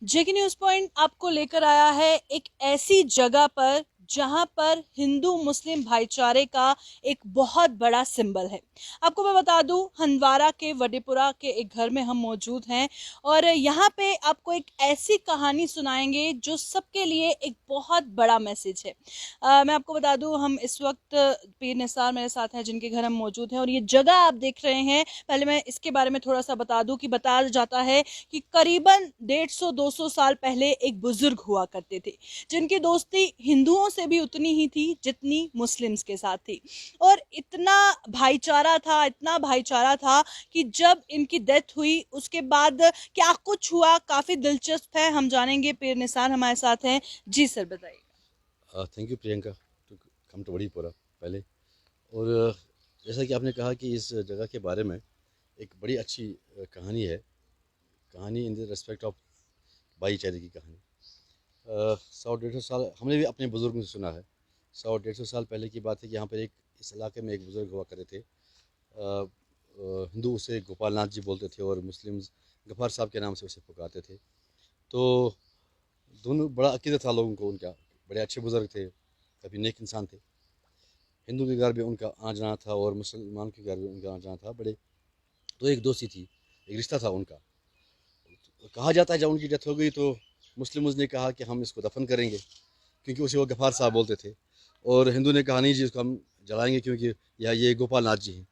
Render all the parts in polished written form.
जेके news point आपको लेकर आया है एक ऐसी जगह पर जहां पर हिंदू मुस्लिम भाईचारे का एक बहुत बड़ा सिंबल है। आपको मैं बता दूं, हंदवाड़ा के वडेपुरा के एक घर में हम मौजूद हैं और यहाँ पे आपको एक ऐसी कहानी सुनाएंगे जो सबके लिए एक बहुत बड़ा मैसेज है। मैं आपको बता दूं, हम इस वक्त पीर निसार मेरे साथ हैं जिनके घर हम मौजूद हैं और ये जगह आप देख रहे हैं। पहले मैं इसके बारे में थोड़ा सा बता दूं कि बताया जाता है कि करीबन 150-200 साल पहले एक बुजुर्ग हुआ करते थे जिनकी दोस्ती हिंदुओं से भी उतनी ही थी जितनी मुस्लिम्स के साथ थी। और इतना भाईचारा था कि जब इनकी डेथ हुई उसके बाद क्या कुछ हुआ, काफी दिलचस्प है, हम जानेंगे। पीर निसार हमारे साथ हैं। जी सर, बताइए। Thank you Priyanka to come to Vadipura पहले। और जैसा कि आपने कहा कि इस जगह के बारे में एक बड़ी अच्छी कहानी है। कहानी इन द रेस्पेक्ट ऑफ भाईचारे की कहानी। 100-150 साल हमने भी अपने बुज़ुर्गों से सुना है। 100-150 साल पहले की बात है कि यहाँ पर एक इस इलाके में एक बुज़ुर्ग हुआ करते थे। हिंदू उसे गोपाल नाथ जी बोलते थे और मुस्लिम्स गफ़ार साहब के नाम से उसे पुकारते थे। तो दोनों बड़ा अकीदत था लोगों को उनका। बड़े अच्छे बुज़ुर्ग थे, काफ़ी नेक इंसान थे। हिंदू के घर भी उनका आना जाना था और मुसलमान के घर भी उनका आना जाना था। बड़े तो एक दोस्ती थी, एक रिश्ता था उनका। तो कहा जाता है जब उनकी डेथ हो गई तो मुस्लिम्स ने कहा कि हम इसको दफन करेंगे, क्योंकि उसे वो गफ़ार साहब बोलते थे। और हिंदू ने कहा नहीं जी, इसको हम जलाएंगे क्योंकि ये गोपाल नाथ जी हैं।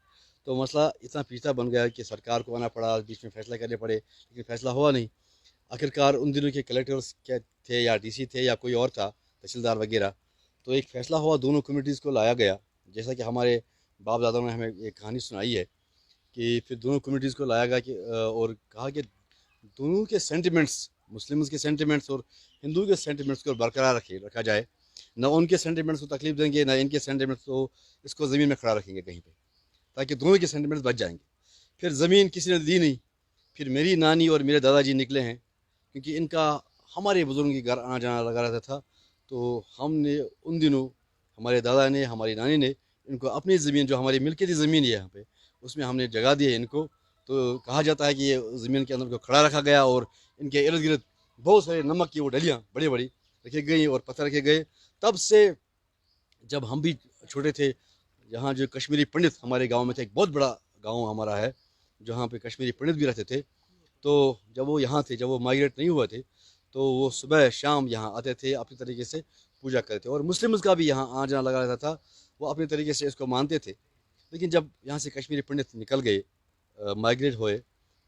तो मसला इतना पेचीदा बन गया कि सरकार को आना पड़ा, बीच में फ़ैसला करने पड़े, लेकिन फ़ैसला हुआ नहीं। आखिरकार उन दिनों के कलेक्टर्स क्या थे या डीसी थे या कोई और था, तहसीलदार वगैरह। तो एक फ़ैसला हुआ, दोनों कम्युनिटीज़ को लाया गया। जैसा कि हमारे बाप दादाओं ने हमें एक कहानी सुनाई है कि फिर दोनों कम्युनिटीज़ को लाया गया कि और कहा कि दोनों के सेंटिमेंट्स, मुस्लिम्स के सेंटिमेंट्स और हिंदू के सेंटिमेंट्स को बरकरार रखा जाए। ना उनके सेंटिमेंट्स को तकलीफ देंगे, ना इनके सेंटिमेंट्स को इसको ज़मीन में खड़ा रखेंगे कहीं पे, ताकि दोनों के सेंटिमेंट्स बच जाएंगे। फिर ज़मीन किसी ने दी नहीं। फिर मेरी नानी और मेरे दादाजी निकले हैं, क्योंकि इनका हमारे बुज़ुर्गों के घर आना जाना लगा रहता था। तो हमने उन दिनों, हमारे दादा ने, हमारी नानी ने इनको अपनी ज़मीन, जो हमारी मिल्कियती ज़मीन है यहाँ पे, उसमें हमने जगह दी है इनको। तो कहा जाता है कि ये ज़मीन के अंदर को खड़ा रखा गया और इनके इर्द गिर्द बहुत सारे नमक की वो डलियाँ बड़ी बड़ी रखी गई और पत्थर रखे गए। तब से जब हम भी छोटे थे, यहाँ जो कश्मीरी पंडित हमारे गाँव में थे, एक बहुत बड़ा गाँव हमारा है जहाँ पे कश्मीरी पंडित भी रहते थे। तो जब वो यहाँ थे, जब वो माइग्रेट नहीं हुए थे, तो वो सुबह शाम यहाँ आते थे, अपनी तरीके से पूजा करते थे। और मुस्लिम्स का भी यहाँ आना जाना लगा रहता था, वो अपने तरीके से इसको मानते थे। लेकिन जब यहाँ से कश्मीरी पंडित निकल गए, माइग्रेट हुए,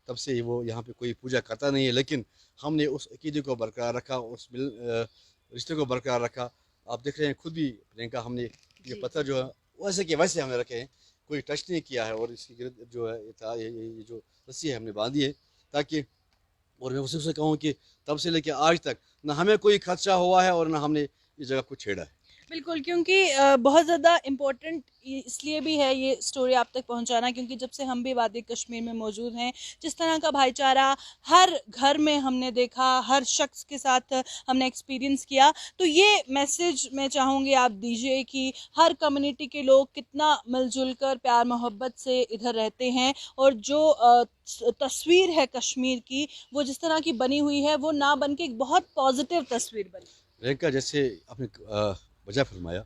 तब से वो यहाँ पे कोई पूजा करता नहीं है। लेकिन हमने उस अकीदे को बरकरार रखा, उस रिश्ते को बरकरार रखा। आप देख रहे हैं खुद भी प्रियंका, हमने ये पत्थर जो है वैसे के वैसे हमने रखे हैं, कोई टच नहीं किया है। और इसकी गिरद जो है ये जो रस्सी है हमने बांधी है, ताकि, और मैं उसी से कहूँ कि तब से लेकर आज तक ना हमें कोई खदशा हुआ है और ना हमने इस जगह को छेड़ा है। बिल्कुल, क्योंकि बहुत ज़्यादा इम्पोर्टेंट इसलिए भी है ये स्टोरी आप तक पहुंचाना, क्योंकि जब से हम भी वादी कश्मीर में मौजूद हैं, जिस तरह का भाईचारा हर घर में हमने देखा, हर शख्स के साथ हमने एक्सपीरियंस किया। तो ये मैसेज मैं चाहूँगी आप दीजिए कि हर कम्युनिटी के लोग कितना मिलजुल कर प्यार मोहब्बत से इधर रहते हैं और जो तस्वीर है कश्मीर की, वो जिस तरह की बनी हुई है वो ना बन के एक बहुत पॉजिटिव तस्वीर बनी। प्रियंका, जैसे आपने वजह फरमाया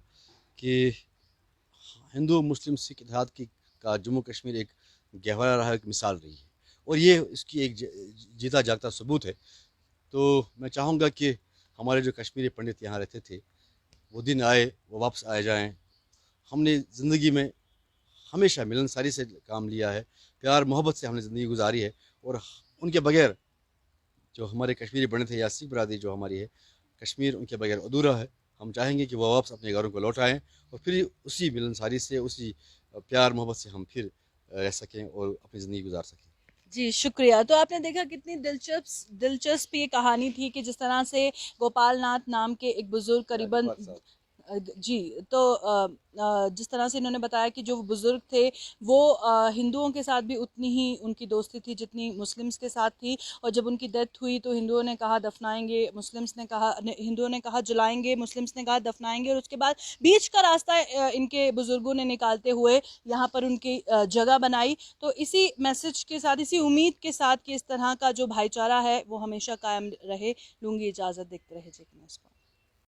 कि हिंदू मुस्लिम सिख इत्तेहाद की का जम्मू कश्मीर एक गहवारा रहा, एक मिसाल रही है, और ये इसकी एक जीता जागता सबूत है। तो मैं चाहूँगा कि हमारे जो कश्मीरी पंडित यहाँ रहते थे, वो दिन आए, वो वापस आ जाएं। हमने ज़िंदगी में हमेशा मिलनसारी से काम लिया है, प्यार मोहब्बत से हमने ज़िंदगी गुजारी है। और उनके बगैर जो हमारे कश्मीरी पंडित है या सिख बरादरी जो हमारी है, कश्मीर उनके बगैर अधूरा है। हम चाहेंगे कि वो वापस अपने घरों को लौट आएँ और फिर उसी मिलनसारी से, उसी प्यार मोहब्बत से हम फिर रह सकें और अपनी ज़िंदगी गुजार सकें। जी शुक्रिया। तो आपने देखा कितनी दिलचस्प ये कहानी थी कि जिस तरह से गोपाल नाथ नाम के एक बुजुर्ग, करीबन गफ्फार साहब। जी, तो जिस तरह से इन्होंने बताया कि जो बुजुर्ग थे वो हिंदुओं के साथ भी उतनी ही उनकी दोस्ती थी जितनी मुस्लिम्स के साथ थी, और जब उनकी डेथ हुई तो हिंदुओं ने कहा दफनाएंगे, हिंदुओं ने कहा जलाएंगे, मुस्लिम्स ने कहा दफनाएंगे, और उसके बाद बीच का रास्ता इनके बुजुर्गों ने निकालते हुए यहाँ पर उनकी जगह बनाई। तो इसी मैसेज के साथ, इसी उम्मीद के साथ कि इस तरह का जो भाईचारा है वो हमेशा कायम रहे, लूंगी इजाज़त। देखते रहे जी न्यूज़ को।